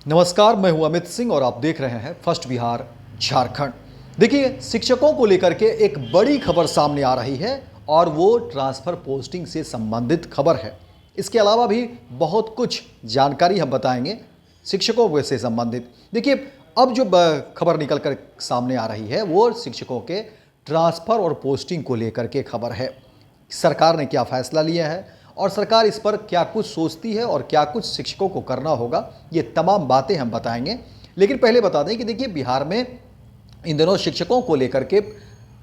नमस्कार, मैं हूं अमित सिंह और आप देख रहे हैं फर्स्ट बिहार झारखंड। देखिए, शिक्षकों को लेकर के एक बड़ी खबर सामने आ रही है और वो ट्रांसफ़र पोस्टिंग से संबंधित खबर है। इसके अलावा भी बहुत कुछ जानकारी हम बताएंगे शिक्षकों से संबंधित। देखिए, अब जो खबर निकल कर सामने आ रही है वो शिक्षकों के ट्रांसफ़र और पोस्टिंग को लेकर के खबर है। सरकार ने क्या फैसला लिया है और सरकार इस पर क्या कुछ सोचती है और क्या कुछ शिक्षकों को करना होगा, ये तमाम बातें हम बताएंगे। लेकिन पहले बता दें कि देखिए, बिहार में इन दिनों शिक्षकों को लेकर के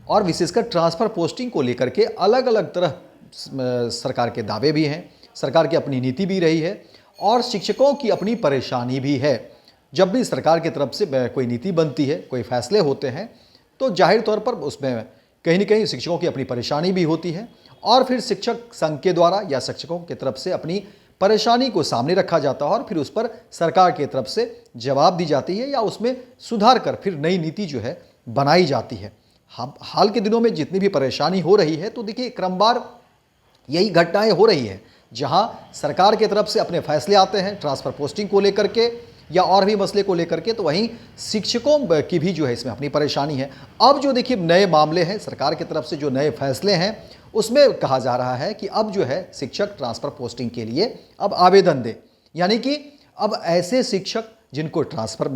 और विशेषकर ट्रांसफ़र पोस्टिंग को लेकर के अलग अलग तरह सरकार के दावे भी हैं, सरकार की अपनी नीति भी रही है और शिक्षकों की अपनी परेशानी भी है। जब भी सरकार की तरफ से कोई नीति बनती है, कोई फैसले होते हैं, तो जाहिर तौर पर उसमें कहीं न कहीं शिक्षकों की अपनी परेशानी भी होती है और फिर शिक्षक संघ के द्वारा या शिक्षकों की तरफ से अपनी परेशानी को सामने रखा जाता है और फिर उस पर सरकार की तरफ से जवाब दी जाती है या उसमें सुधार कर फिर नई नीति जो है बनाई जाती है। हाल के दिनों में जितनी भी परेशानी हो रही है, तो देखिए क्रमवार यही घटनाएं हो रही है, जहां सरकार की तरफ से अपने फैसले आते हैं ट्रांसफ़र पोस्टिंग को लेकर के या और भी मसले को लेकर के, तो वहीं शिक्षकों की भी जो है इसमें अपनी परेशानी है। अब जो देखिए नए मामले हैं, सरकार की तरफ से जो नए फैसले हैं, उसमें कहा जा रहा है कि अब जो है शिक्षक ट्रांसफ़र पोस्टिंग के लिए अब आवेदन दें। यानी कि अब ऐसे शिक्षक जिनको ट्रांसफ़र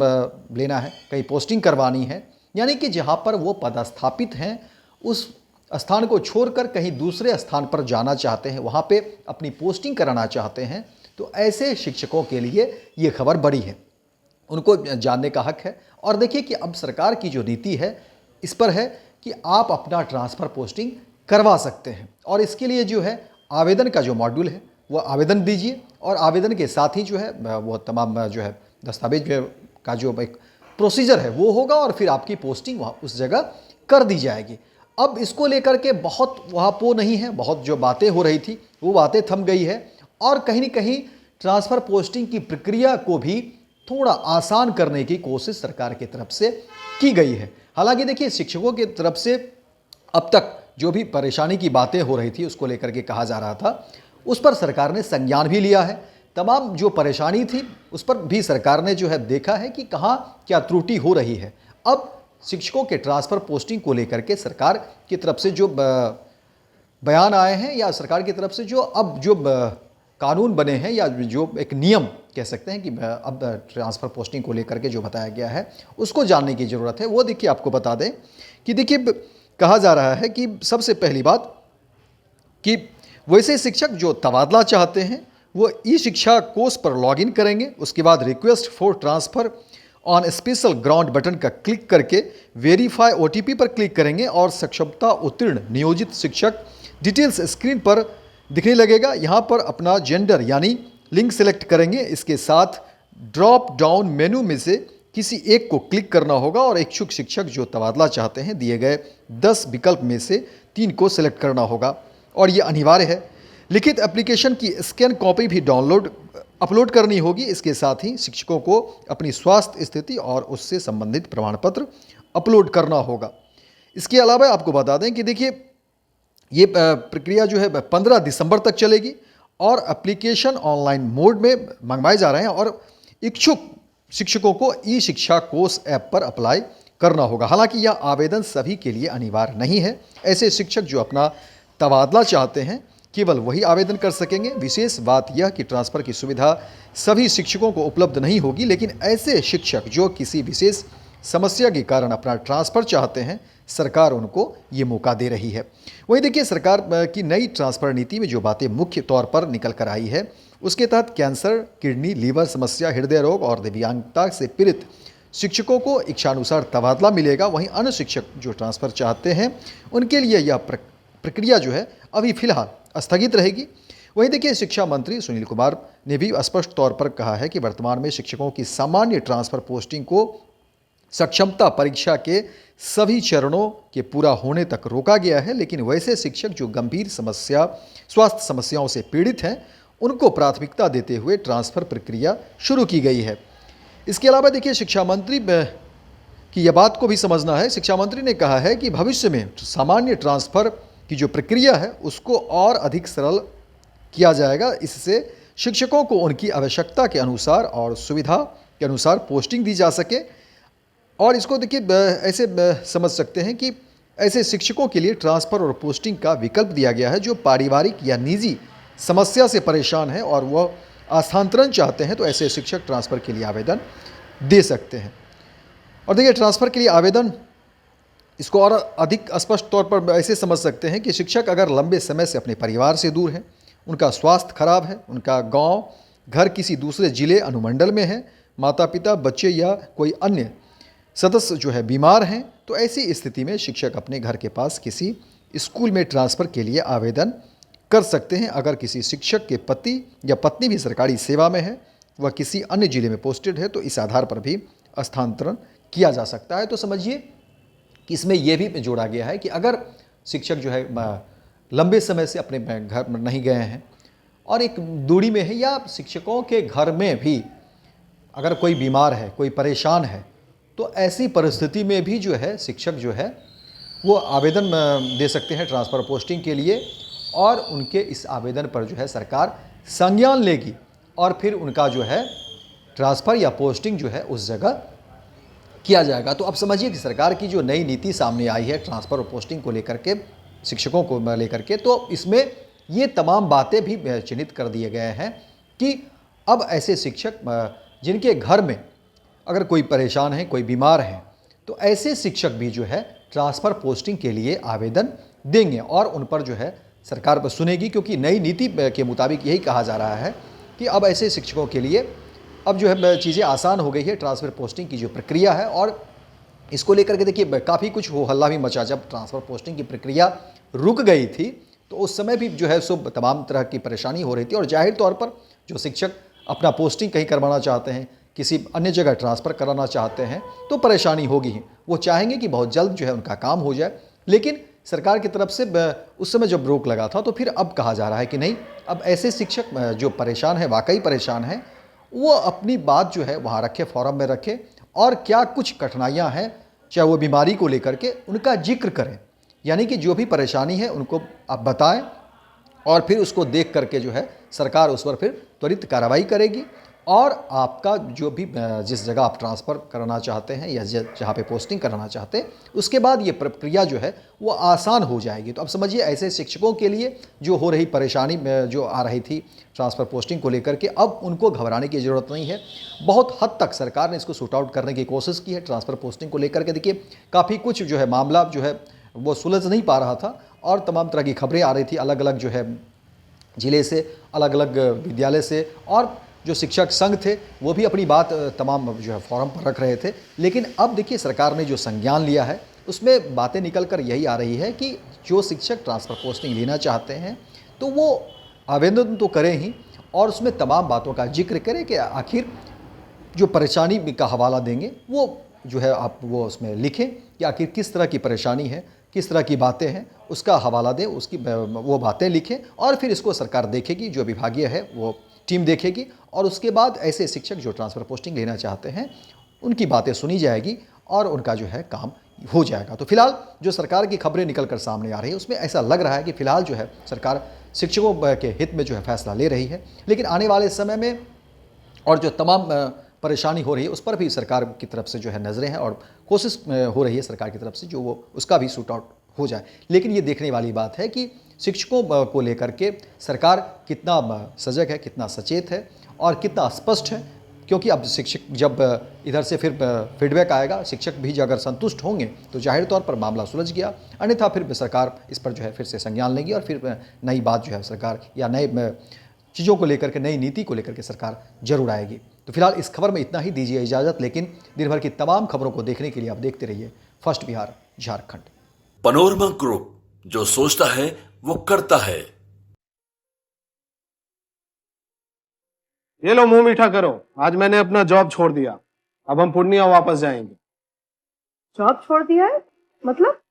लेना है, कहीं पोस्टिंग करवानी है, यानी कि जहाँ पर वो पदस्थापित हैं उस स्थान को छोड़कर कहीं दूसरे स्थान पर जाना चाहते हैं, वहाँ पे अपनी पोस्टिंग कराना चाहते हैं, तो ऐसे शिक्षकों के लिए ये खबर बड़ी है, उनको जानने का हक है। और देखिए कि अब सरकार की जो नीति है इस पर है कि आप अपना ट्रांसफ़र पोस्टिंग करवा सकते हैं और इसके लिए जो है आवेदन का जो मॉड्यूल है वो आवेदन दीजिए और आवेदन के साथ ही जो है वो तमाम जो है दस्तावेज का जो एक प्रोसीजर है वो होगा और फिर आपकी पोस्टिंग वहाँ उस जगह कर दी जाएगी। अब इसको लेकर के बहुत वहाँ नहीं है, बहुत जो बातें हो रही थी वो बातें थम गई है और कहीं न कहीं ट्रांसफ़र पोस्टिंग की प्रक्रिया को भी थोड़ा आसान करने की कोशिश सरकार की तरफ से की गई है। हालांकि देखिए, शिक्षकों की तरफ से अब तक जो भी परेशानी की बातें हो रही थी उसको लेकर के कहा जा रहा था, उस पर सरकार ने संज्ञान भी लिया है। तमाम जो परेशानी थी उस पर भी सरकार ने जो है देखा है कि कहाँ क्या त्रुटि हो रही है। अब शिक्षकों के ट्रांसफ़र पोस्टिंग को लेकर के सरकार की तरफ से जो बयान आए हैं या सरकार की तरफ से जो अब जो कानून बने हैं या जो एक नियम कह सकते हैं कि अब ट्रांसफ़र पोस्टिंग को लेकर के जो बताया गया है उसको जानने की ज़रूरत है। वो देखिए, आपको बता दें कि देखिए कहा जा रहा है कि सबसे पहली बात कि वैसे शिक्षक जो तबादला चाहते हैं वो ई शिक्षा कोर्स पर लॉगिन करेंगे, उसके बाद request for transfer on special ground button का क्लिक करके वेरीफाई ओटीपी पर क्लिक करेंगे और सक्षमता उत्तीर्ण नियोजित शिक्षक डिटेल्स स्क्रीन पर दिखने लगेगा। यहाँ पर अपना जेंडर यानी लिंग सेलेक्ट करेंगे, इसके साथ ड्रॉप डाउन मेनू में से किसी एक को क्लिक करना होगा और इच्छुक शिक्षक जो तबादला चाहते हैं दिए गए 10 विकल्प में से 3 को सेलेक्ट करना होगा और ये अनिवार्य है। लिखित एप्लीकेशन की स्कैन कॉपी भी अपलोड करनी होगी। इसके साथ ही शिक्षकों को अपनी स्वास्थ्य स्थिति और उससे संबंधित प्रमाण पत्र अपलोड करना होगा। इसके अलावा आपको बता दें कि देखिए ये प्रक्रिया जो है 15 दिसंबर तक चलेगी और एप्लीकेशन ऑनलाइन मोड में मंगवाए जा रहे हैं और इच्छुक शिक्षकों को ई शिक्षा कोर्स ऐप पर अप्लाई करना होगा। हालांकि यह आवेदन सभी के लिए अनिवार्य नहीं है। ऐसे शिक्षक जो अपना तबादला चाहते हैं केवल वही आवेदन कर सकेंगे। विशेष बात यह कि ट्रांसफ़र की सुविधा सभी शिक्षकों को उपलब्ध नहीं होगी, लेकिन ऐसे शिक्षक जो किसी विशेष समस्या के कारण अपना ट्रांसफ़र चाहते हैं, सरकार उनको ये मौका दे रही है। वहीं देखिए, सरकार की नई ट्रांसफ़र नीति में जो बातें मुख्य तौर पर निकल कर आई है उसके तहत कैंसर, किडनी, लीवर समस्या, हृदय रोग और दिव्यांगता से पीड़ित शिक्षकों को इच्छानुसार तबादला मिलेगा। वहीं अन्य शिक्षक जो ट्रांसफ़र चाहते हैं उनके लिए यह प्रक्रिया जो है अभी फ़िलहाल स्थगित रहेगी। वहीं देखिए, शिक्षा मंत्री सुनील कुमार ने भी स्पष्ट तौर पर कहा है कि वर्तमान में शिक्षकों की सामान्य ट्रांसफ़र पोस्टिंग को सक्षमता परीक्षा के सभी चरणों के पूरा होने तक रोका गया है, लेकिन वैसे शिक्षक जो गंभीर स्वास्थ्य समस्याओं से पीड़ित हैं उनको प्राथमिकता देते हुए ट्रांसफ़र प्रक्रिया शुरू की गई है। इसके अलावा देखिए, शिक्षा मंत्री की यह बात को भी समझना है। शिक्षा मंत्री ने कहा है कि भविष्य में सामान्य ट्रांसफ़र की जो प्रक्रिया है उसको और अधिक सरल किया जाएगा। इससे शिक्षकों को उनकी आवश्यकता के अनुसार और सुविधा के अनुसार पोस्टिंग दी जा सके। और इसको देखिए ऐसे समझ सकते हैं कि ऐसे शिक्षकों के लिए ट्रांसफ़र और पोस्टिंग का विकल्प दिया गया है जो पारिवारिक या निजी समस्या से परेशान है और वह स्थानांतरण चाहते हैं, तो ऐसे शिक्षक ट्रांसफ़र के लिए आवेदन दे सकते हैं। और देखिए ट्रांसफ़र के लिए आवेदन इसको और अधिक स्पष्ट तौर पर ऐसे समझ सकते हैं कि शिक्षक अगर लंबे समय से अपने परिवार से दूर हैं, उनका स्वास्थ्य खराब है, उनका गांव घर किसी दूसरे जिले अनुमंडल में है, माता पिता बच्चे या कोई अन्य सदस्य जो है बीमार हैं, तो ऐसी स्थिति में शिक्षक अपने घर के पास किसी स्कूल में ट्रांसफ़र के लिए आवेदन कर सकते हैं। अगर किसी शिक्षक के पति या पत्नी भी सरकारी सेवा में है, वह किसी अन्य जिले में पोस्टेड है, तो इस आधार पर भी स्थानांतरण किया जा सकता है। तो समझिए कि इसमें यह भी जोड़ा गया है कि अगर शिक्षक जो है लंबे समय से अपने घर में नहीं गए हैं और एक दूरी में है, या शिक्षकों के घर में भी अगर कोई बीमार है, कोई परेशान है, तो ऐसी परिस्थिति में भी जो है शिक्षक जो है वो आवेदन दे सकते हैं ट्रांसफ़र पोस्टिंग के लिए, और उनके इस आवेदन पर जो है सरकार संज्ञान लेगी और फिर उनका जो है ट्रांसफ़र या पोस्टिंग जो है उस जगह किया जाएगा। तो अब समझिए कि सरकार की जो नई नीति सामने आई है ट्रांसफ़र और पोस्टिंग को लेकर के, शिक्षकों को लेकर के, तो इसमें ये तमाम बातें भी चिन्हित कर दिए गए हैं कि अब ऐसे शिक्षक जिनके घर में अगर कोई परेशान है, कोई बीमार है, तो ऐसे शिक्षक भी जो है ट्रांसफ़र पोस्टिंग के लिए आवेदन देंगे और उन पर जो है सरकार पर सुनेगी, क्योंकि नई नीति के मुताबिक यही कहा जा रहा है कि अब ऐसे शिक्षकों के लिए अब जो है चीज़ें आसान हो गई है, ट्रांसफ़र पोस्टिंग की जो प्रक्रिया है। और इसको लेकर के देखिए काफ़ी कुछ हो हल्ला भी मचा, जब ट्रांसफ़र पोस्टिंग की प्रक्रिया रुक गई थी तो उस समय भी जो है सो तमाम तरह की परेशानी हो रही थी। और जाहिर तौर पर जो शिक्षक अपना पोस्टिंग कहीं करवाना चाहते हैं, किसी अन्य जगह ट्रांसफ़र कराना चाहते हैं, तो परेशानी होगी ही। वो चाहेंगे कि बहुत जल्द जो है उनका काम हो जाए, लेकिन सरकार की तरफ से उस समय जब रोक लगा था, तो फिर अब कहा जा रहा है कि नहीं, अब ऐसे शिक्षक जो परेशान है, वाकई परेशान हैं, वो अपनी बात जो है वहाँ रखे, फोरम में रखे, और क्या कुछ कठिनाइयाँ हैं, चाहे वो बीमारी को लेकर के, उनका जिक्र करें। यानी कि जो भी परेशानी है उनको आप बताएं और फिर उसको देख करके जो है सरकार उस पर फिर त्वरित कार्रवाई करेगी, और आपका जो भी जिस जगह आप ट्रांसफ़र कराना चाहते हैं या जहाँ पे पोस्टिंग कराना चाहते हैं, उसके बाद ये प्रक्रिया जो है वो आसान हो जाएगी। तो अब समझिए ऐसे शिक्षकों के लिए जो हो रही परेशानी जो आ रही थी ट्रांसफ़र पोस्टिंग को लेकर के, अब उनको घबराने की ज़रूरत नहीं है। बहुत हद तक सरकार ने इसको शूट आउट करने की कोशिश की है ट्रांसफ़र पोस्टिंग को लेकर के। देखिए काफ़ी कुछ जो है मामला जो है वो सुलझ नहीं पा रहा था और तमाम तरह की खबरें आ रही थी अलग अलग जो है ज़िले से, अलग अलग विद्यालय से, और जो शिक्षक संघ थे वो भी अपनी बात तमाम जो है फोरम पर रख रहे थे। लेकिन अब देखिए सरकार ने जो संज्ञान लिया है उसमें बातें निकल कर यही आ रही है कि जो शिक्षक ट्रांसफ़र पोस्टिंग लेना चाहते हैं तो वो आवेदन तो करें ही, और उसमें तमाम बातों का जिक्र करें कि आखिर जो परेशानी का हवाला देंगे वो जो है आप वो उसमें लिखें कि आखिर किस तरह की परेशानी है, किस तरह की बातें हैं, उसका हवाला दें, उसकी वो बातें लिखें, और फिर इसको सरकार देखेगी, जो विभागीय है वो टीम देखेगी, और उसके बाद ऐसे शिक्षक जो ट्रांसफ़र पोस्टिंग लेना चाहते हैं उनकी बातें सुनी जाएगी और उनका जो है काम हो जाएगा। तो फिलहाल जो सरकार की खबरें निकल कर सामने आ रही है उसमें ऐसा लग रहा है कि फिलहाल जो है सरकार शिक्षकों के हित में जो है फैसला ले रही है, लेकिन आने वाले समय में और जो तमाम परेशानी हो रही है उस पर भी सरकार की तरफ से जो है नज़रें हैं और कोशिश हो रही है सरकार की तरफ से जो वो उसका भी शूट आउट हो जाए। लेकिन ये देखने वाली बात है कि शिक्षकों को लेकर के सरकार कितना सजग है, कितना सचेत है और कितना स्पष्ट है, क्योंकि अब शिक्षक जब इधर से फिर फीडबैक आएगा, शिक्षक भी अगर संतुष्ट होंगे तो जाहिर तौर पर मामला सुलझ गया, अन्यथा फिर सरकार इस पर जो है फिर से संज्ञान लेगी और फिर नई बात जो है सरकार या नए चीज़ों को लेकर के, नई नीति को लेकर के सरकार जरूर आएगी। तो फिलहाल इस खबर में इतना ही, दीजिए इजाज़त। लेकिन दिन भर की तमाम खबरों को देखने के लिए आप देखते रहिए first Bihar Jharkhand. Panorama group, जो सोचता है वो करता है। ये लो मुंह मीठा करो, आज मैंने अपना जॉब छोड़ दिया, अब हम पूर्णिया वापस जाएंगे। जॉब छोड़ दिया है? मतलब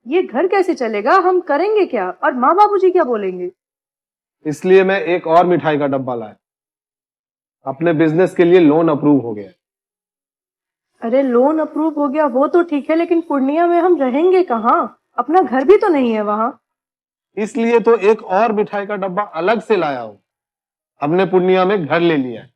ये घर कैसे चलेगा? हम करेंगे क्या? और माँ बाबूजी क्या बोलेंगे? इसलिए मैं एक और मिठाई का डब्बा लाया, अपने बिजनेस के लिए लोन अप्रूव हो गया। अरे लोन अप्रूव हो गया वो तो ठीक है, लेकिन पूर्णिया में हम रहेंगे कहाँ? अपना घर भी तो नहीं है वहां। इसलिए तो एक और मिठाई का डब्बा अलग से लाया हूं, हमने पूर्णिया में घर ले लिया है।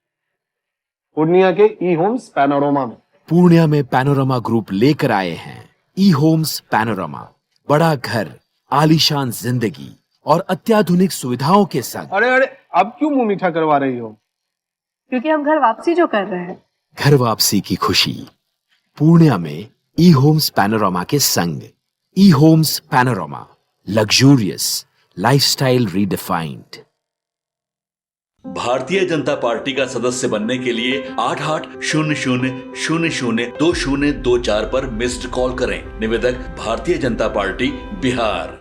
पूर्णिया के ई होम्स पैनोरमा में। पूर्णिया में पैनोरमा ग्रुप लेकर आए हैं ई होम्स पैनोरमा। बड़ा घर, आलीशान जिंदगी और अत्याधुनिक सुविधाओं के संग। अरे अरे, अब क्यों मुंह मीठा करवा रही हो? क्योंकि हम घर वापसी जो कर रहे हैं। घर वापसी की खुशी पूर्णिया में ई होम्स पैनोरमा के संग। E homes panorama, luxurious lifestyle redefined. Bharatiya Janata party का सदस्य बनने के लिए 8800002024 पर मिस्ड कॉल करें। निवेदक भारतीय जनता पार्टी बिहार।